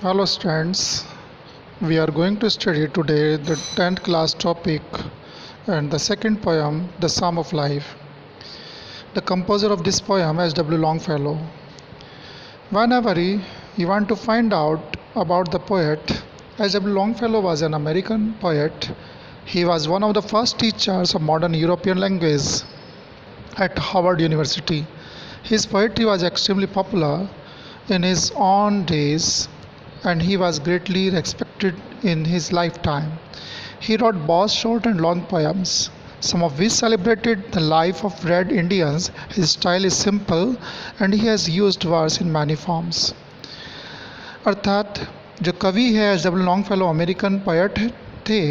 Hello students, we are going to study today the 10th class topic and the second poem, The Psalm of Life. The composer of this poem, S.W. Longfellow. Whenever you want to find out about the poet, S.W. Longfellow was an American poet. He was one of the first teachers of modern European language at Harvard University. His poetry was extremely popular in his own days and he was greatly respected in his lifetime. He wrote both short and long poems, some of which celebrated the life of Red Indians. His style is simple and he has used verse in many forms. अर्थात जो कवि है एस.डब्ल्यू. Longfellow American poet थे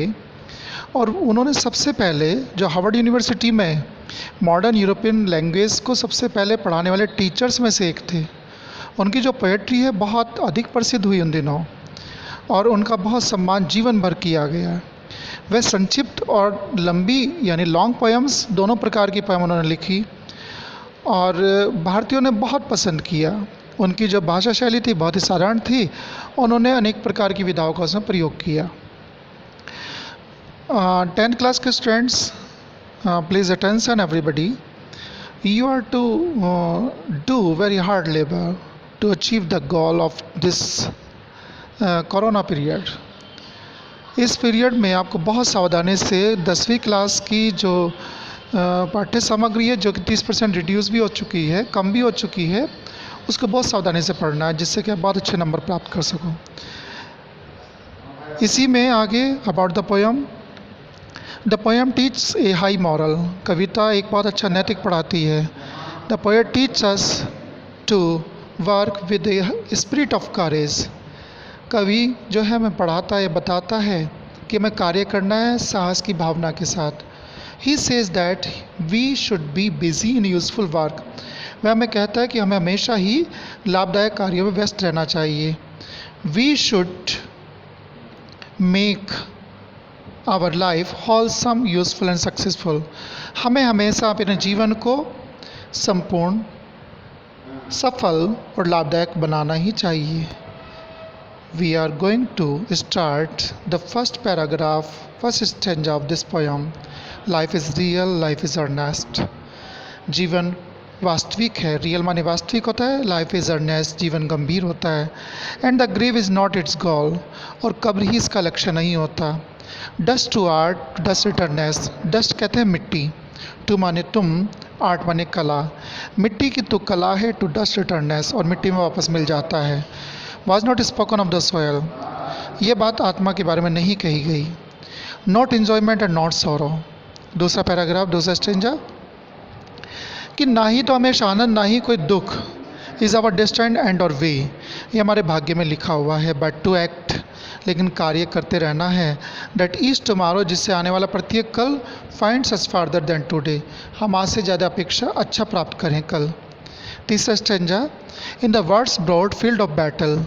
और उन्होंने सबसे पहले जो हार्वर्ड यूनिवर्सिटी में मॉडर्न यूरोपियन लैंग्वेज को सबसे पहले पढ़ाने वाले टीचर्स में से एक थे. उनकी जो पोएट्री है बहुत अधिक प्रसिद्ध हुई उन दिनों और उनका बहुत सम्मान जीवन भर किया गया. वह संक्षिप्त और लंबी यानी लॉन्ग पोएम्स दोनों प्रकार की पोएम उन्होंने लिखी और भारतीयों ने बहुत पसंद किया. उनकी जो भाषा शैली थी बहुत ही साधारण थी. उन्होंने अनेक प्रकार की विधाओं का उसमें प्रयोग किया. 10th क्लास के students, please attention everybody. You are to do very hard labor to achieve the goal of this corona period. इस पीरियड में आपको बहुत सावधानी से 10वीं क्लास की जो पाठ्य सामग्री है जो कि 30% रिड्यूस भी हो चुकी है, कम भी हो चुकी है, उसको बहुत सावधानी से पढ़ना है जिससे कि आप बहुत अच्छे नंबर प्राप्त कर सको. इसी में आगे about the poem. The poem teach a high moral. कविता एक बहुत अच्छा नैतिक पढ़ाती है. The poet teach us to work with a spirit of courage. कवि जो है हमें पढ़ाता है, बताता है कि हमें कार्य करना है साहस की भावना के साथ. He says that we should be busy in useful work. वह हमें कहता है कि हमें हमेशा ही लाभदायक कार्यों में व्यस्त रहना चाहिए. We should make our life wholesome, useful and successful. हमें हमेशा अपने जीवन को संपूर्ण, सफल और लाभदायक बनाना ही चाहिए. We are going to start the first paragraph, first stanza of this poem. Life is real, life is earnest. जीवन वास्तविक है. रियल माने वास्तविक होता है. लाइफ इज़ अर्नेस्ट, जीवन गंभीर होता है. And the grave is not its goal. और कब्र ही इसका लक्ष्य नहीं होता. Dust to art, dust returnest. Dust कहते हैं मिट्टी. टू माने तुम, आर्ट माने कला. मिट्टी की तो कला है. टू डस्ट रिटर्नेस, और मिट्टी में वापस मिल जाता है. Was not spoken of the soil. ये बात आत्मा के बारे में नहीं कही गई. Not enjoyment and not sorrow. दूसरा पैराग्राफ, दूसरा स्टेंजा कि ना ही तो हमेशा आनंद ना ही कोई दुख. इज़ आवर डेस्टाइन्ड एंड और वे. ये हमारे भाग्य में लिखा हुआ है. बट टू एक्ट, लेकिन कार्य करते रहना है. दैट ईज टुमारो, जिससे आने वाला प्रत्येक कल. फाइंड्स अस फार्दर देन टुडे, हम आज से ज़्यादा अपेक्षा अच्छा प्राप्त करें कल. तीसरा stanza in the words broad field of battle.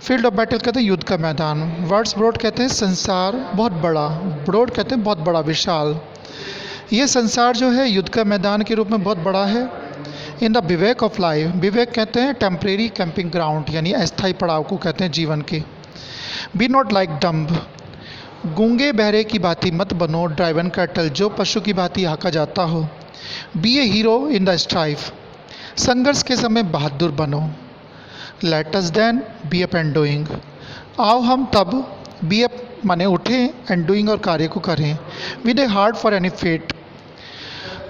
Field of battle कहते हैं युद्ध का मैदान. वर्ड्स ब्रॉड कहते हैं संसार बहुत बड़ा. ब्रॉड कहते हैं बहुत बड़ा, विशाल. ये संसार जो है युद्ध का मैदान के रूप में बहुत बड़ा है. In the bivouac of life. विवेक कहते हैं टेम्परेरी कैंपिंग ग्राउंड, यानी अस्थायी पड़ाव को कहते हैं जीवन के. Be not like dumb. गूंगे बहरे की भांति मत बनो. ड्राइवन कैटल, जो पशु की भांति हाँका जाता हो. Be a hero in the strife. संघर्ष के समय बहादुर बनो. Let us then be up and doing. आओ हम तब, बी अप माने उठें, एंड डूइंग और कार्य को करें. With a heart for any fate.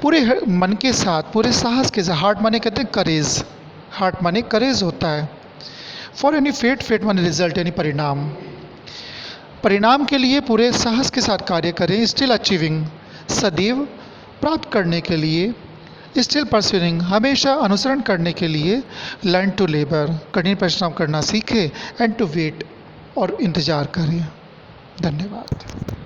पूरे मन के साथ, पूरे साहस के साथ. हार्ट माने कहते हैं करेज. हार्ट माने करेज होता है. फॉर एनी फेट, फेट माने रिजल्ट यानी परिणाम. परिणाम के लिए पूरे साहस के साथ कार्य करें. स्टिल अचीविंग, सदैव प्राप्त करने के लिए. स्टिल परस्यूइंग, हमेशा अनुसरण करने के लिए. लर्न टू लेबर, कठिन परिश्रम करना सीखें. एंड टू वेट, और इंतज़ार करें. धन्यवाद.